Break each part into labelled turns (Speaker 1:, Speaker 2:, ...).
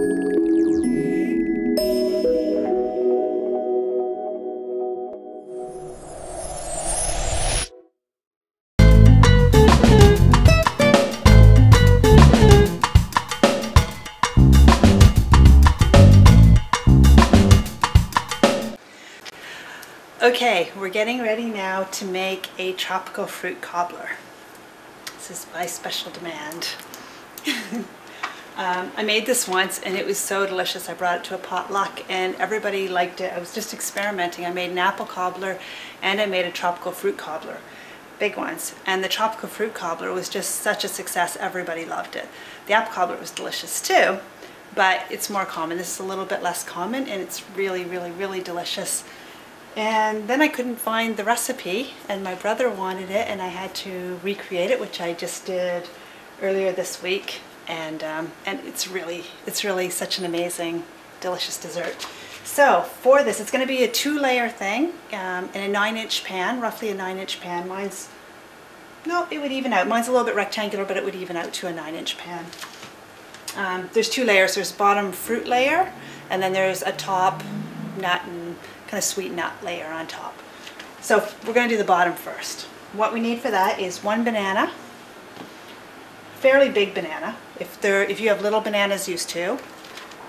Speaker 1: Okay, we're getting ready now to make a tropical fruit cobbler. This is by special demand. I made this once and it was so delicious. I brought it to a potluck and everybody liked it. I was just experimenting. I made an apple cobbler and I made a tropical fruit cobbler, big ones. And the tropical fruit cobbler was just such a success. Everybody loved it. The apple cobbler was delicious too, but it's more common. This is a little bit less common and it's really, really, really delicious. And then I couldn't find the recipe and my brother wanted it and I had to recreate it, which I just did earlier this week. And it's really such an amazing, delicious dessert. So for this, it's going to be a 2-layer thing in a 9-inch pan, roughly a 9-inch pan. Mine's, no, it would even out. Mine's a little bit rectangular, but it would even out to a 9-inch pan. There's 2 layers. There's bottom fruit layer, and then there's a top nut and kind of sweet nut layer on top. So we're going to do the bottom first. What we need for that is 1 banana, fairly big banana. If you have little bananas, use 2.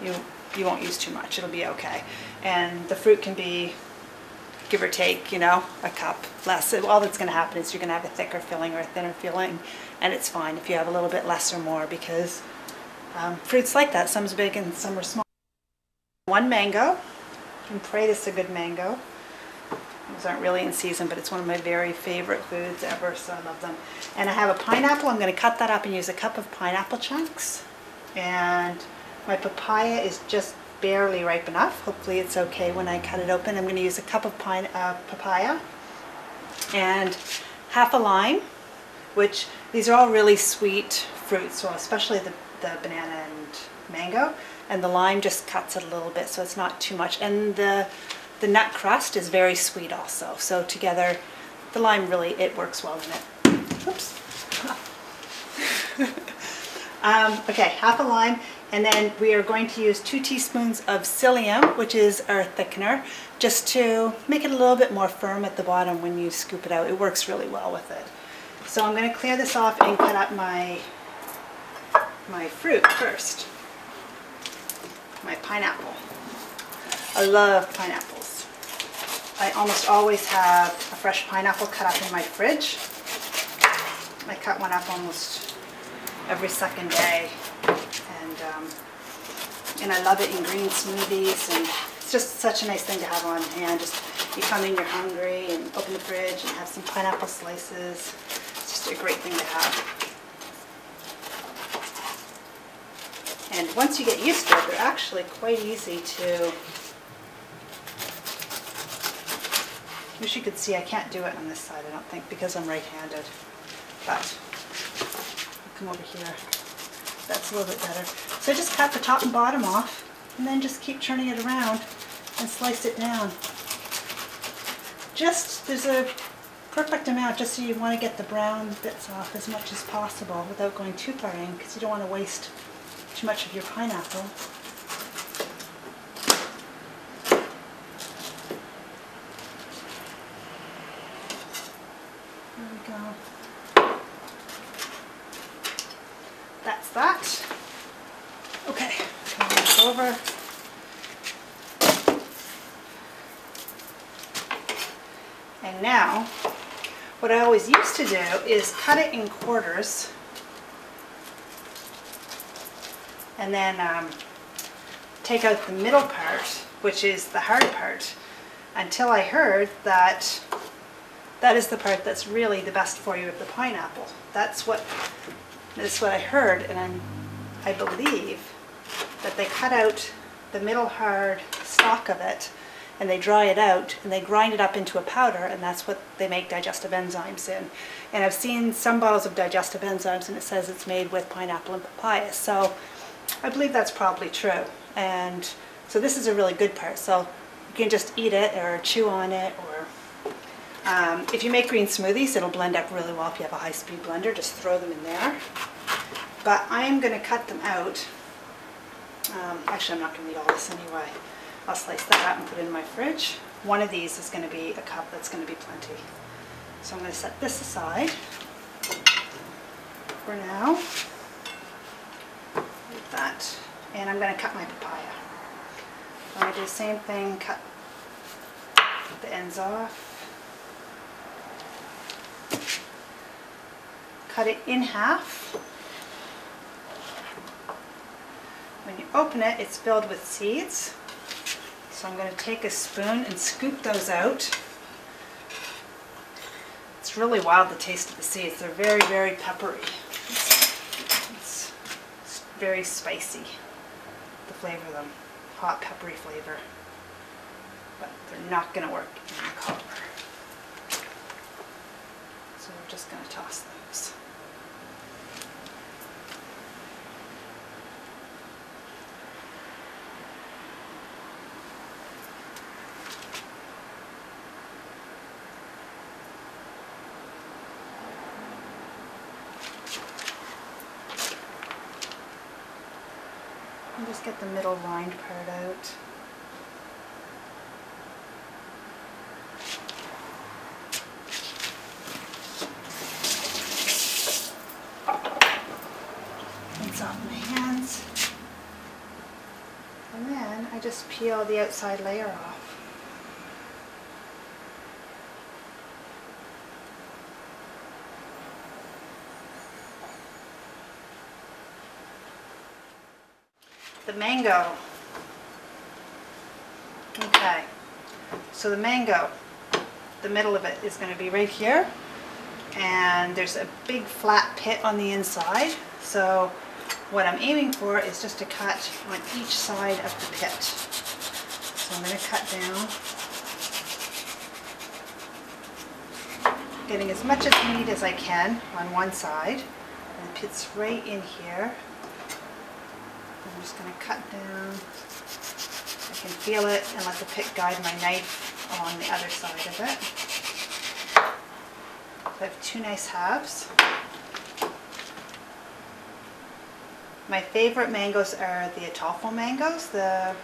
Speaker 1: You won't use too much. It'll be okay. And the fruit can be, give or take, you know, a cup less. All that's going to happen is you're going to have a thicker filling or a thinner filling, and it's fine if you have a little bit less or more because fruit's like that. Some's big and some are small. 1 mango. And pray this is a good mango. These aren't really in season, but it's one of my very favorite foods ever, so I love them. And I have a pineapple. I'm going to cut that up and use a cup of pineapple chunks. And my papaya is just barely ripe enough. Hopefully it's okay when I cut it open. I'm going to use a cup of papaya and half a lime, which these are all really sweet fruits, so especially the banana and mango. And the lime just cuts it a little bit, so it's not too much. And the nut crust is very sweet also. So together, the lime really, it works well in it. Oops. Okay, half a lime. And then we are going to use 2 teaspoons of psyllium, which is our thickener, just to make it a little bit more firm at the bottom when you scoop it out. It works really well with it. So I'm going to clear this off and cut up my fruit first. My pineapple. I love pineapples. I almost always have a fresh pineapple cut up in my fridge. I cut one up almost every second day, and I love it in green smoothies, and it's just such a nice thing to have on hand. Just you come in, you're hungry, and open the fridge and have some pineapple slices. It's just a great thing to have. And once you get used to it, they're actually quite easy to, wish you could see, I can't do it on this side, I don't think, because I'm right-handed. But I'll come over here. That's a little bit better. So just cut the top and bottom off, and then just keep turning it around and slice it down. Just, there's a perfect amount, just so you want to get the brown bits off as much as possible without going too far in, because you don't want to waste too much of your pineapple. There we go. That's that. Okay, turn this over. And now, what I always used to do is cut it in quarters and then take out the middle part, which is the hard part, until I heard that that is the part that's really the best for you of the pineapple. That's what I heard, and I believe that they cut out the middle hard stalk of it and they dry it out and they grind it up into a powder, and that's what they make digestive enzymes in. And I've seen some bottles of digestive enzymes and it says it's made with pineapple and papaya, so I believe that's probably true. And so this is a really good part, so you can just eat it or chew on it, or if you make green smoothies, it'll blend up really well if you have a high-speed blender. Just throw them in there. But I am going to cut them out Actually, I'm not going to eat all this anyway. I'll slice that up and put it in my fridge. One of these is going to be a cup, that's going to be plenty. So I'm going to set this aside for now. Like that. And I'm going to cut my papaya. I'm going to do the same thing, cut the ends off. Cut it in half. When you open it, it's filled with seeds. So I'm going to take a spoon and scoop those out. It's really wild, the taste of the seeds. They're very, very peppery. It's very spicy, the flavor of them. Hot, peppery flavor. But they're not going to work in the cobbler. So we're just going to toss those. And just get the middle rind part out. Rinse off my hands. And then I just peel the outside layer off. The mango. Okay, so the mango, the middle of it is going to be right here, and there's a big flat pit on the inside. So what I'm aiming for is just to cut on each side of the pit. So I'm going to cut down, getting as much of the meat as I can on one side, and the pit's right in here. I'm just going to cut down. I can feel it and let the pit guide my knife along the other side of it. So I have two nice halves. My favorite mangoes are the Atolfo mangoes, the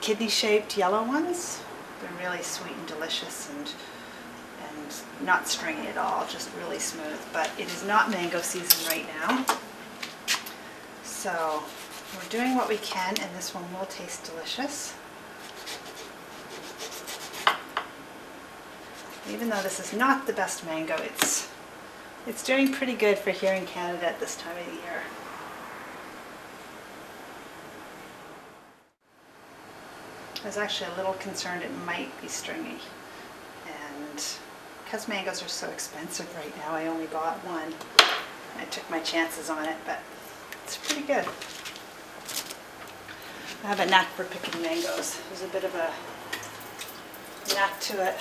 Speaker 1: kidney-shaped yellow ones. They're really sweet and delicious and not stringy at all, just really smooth. But it is not mango season right now. So we're doing what we can, and this one will taste delicious. Even though this is not the best mango, it's doing pretty good for here in Canada at this time of the year. I was actually a little concerned it might be stringy, and because mangoes are so expensive right now, I only bought one. I took my chances on it, but it's pretty good. I have a knack for picking mangoes. There's a bit of a knack to it,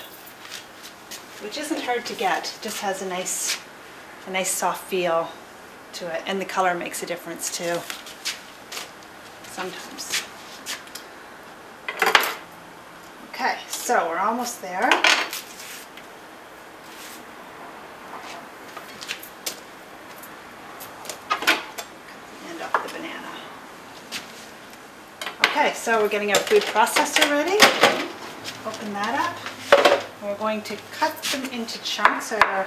Speaker 1: which isn't hard to get. It just has a nice soft feel to it, and the color makes a difference too, sometimes. Okay, so we're almost there. Okay, so we're getting our food processor ready. Open that up. We're going to cut them into chunks, our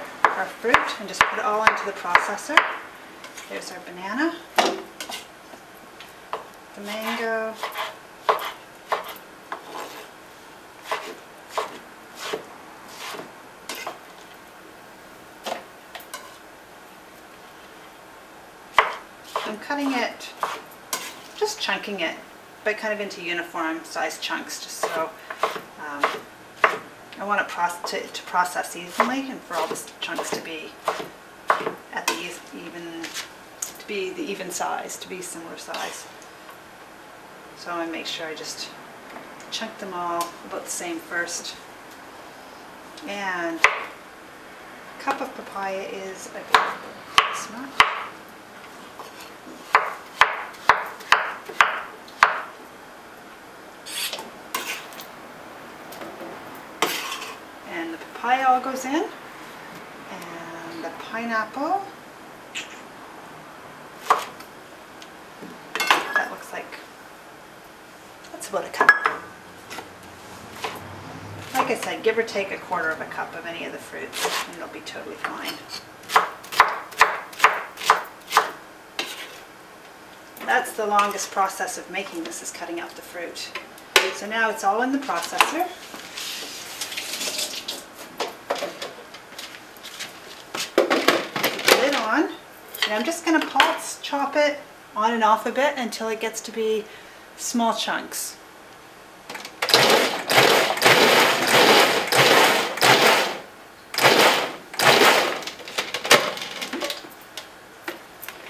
Speaker 1: fruit, and just put it all into the processor. There's our banana, the mango, I'm cutting it, just chunking it, but kind of into uniform size chunks, just so I want it to process evenly, and for all the chunks to be at the even size, to be similar size. So I want to make sure I just chunk them all about the same first. And a cup of papaya is about this much. And the papaya all goes in, and the pineapple. That about a cup. Like I said, give or take a quarter of a cup of any of the fruits and it'll be totally fine. That's the longest process of making this, is cutting out the fruit. So now it's all in the processor. Put the lid on, and I'm just going to pulse chop it on and off a bit until it gets to be small chunks.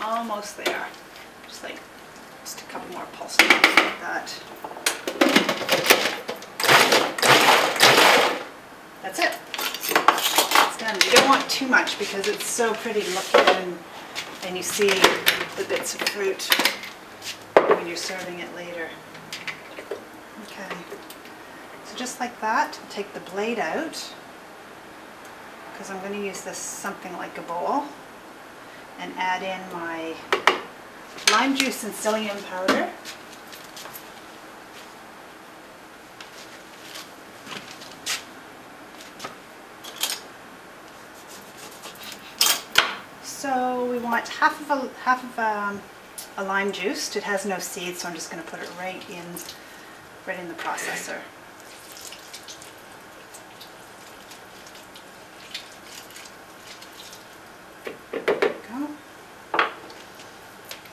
Speaker 1: Almost there. Just a couple more pulse chops like that. That's it. It's done. You don't want too much because it's so pretty looking, and you see the bits of fruit when you're serving it later. Okay. So just like that, take the blade out, because I'm going to use this something like a bowl, and add in my lime juice and psyllium powder. So we want half of a lime juice. It has no seeds, so I'm just going to put it right in the processor.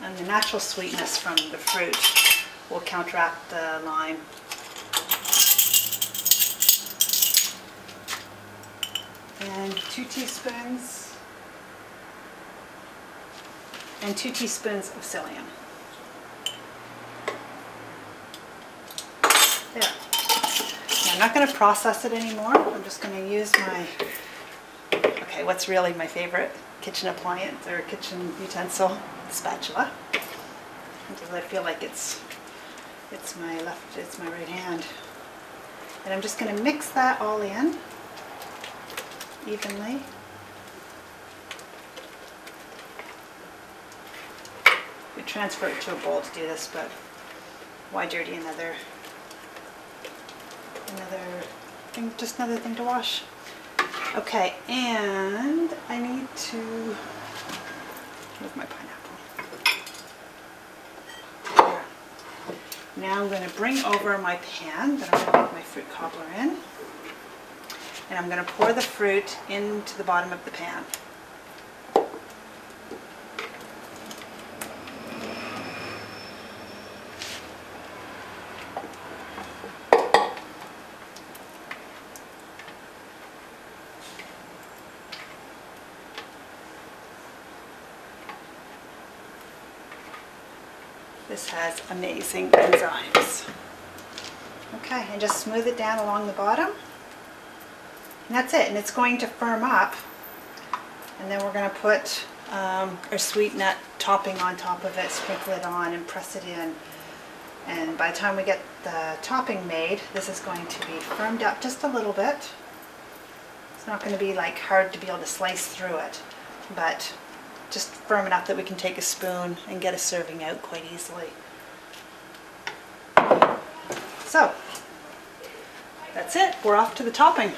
Speaker 1: And the natural sweetness from the fruit will counteract the lime. And 2 teaspoons of psyllium. There. Now, I'm not going to process it anymore. I'm just going to use my, okay, what's really my favorite kitchen appliance or kitchen utensil, spatula, because I feel like it's my right hand. And I'm just going to mix that all in evenly. We transfer it to a bowl to do this, but why dirty another thing, just another thing to wash. Okay, and I need to move my pineapple. There. Now I'm going to bring over my pan that I'm going to make my fruit cobbler in, and I'm going to pour the fruit into the bottom of the pan. This has amazing enzymes. Okay, and just smooth it down along the bottom. And that's it, and it's going to firm up. And then we're going to put our sweet nut topping on top of it, sprinkle it on and press it in. And by the time we get the topping made, this is going to be firmed up just a little bit. It's not going to be like hard to be able to slice through it, but just firm enough that we can take a spoon and get a serving out quite easily. So, that's it. We're off to the topping.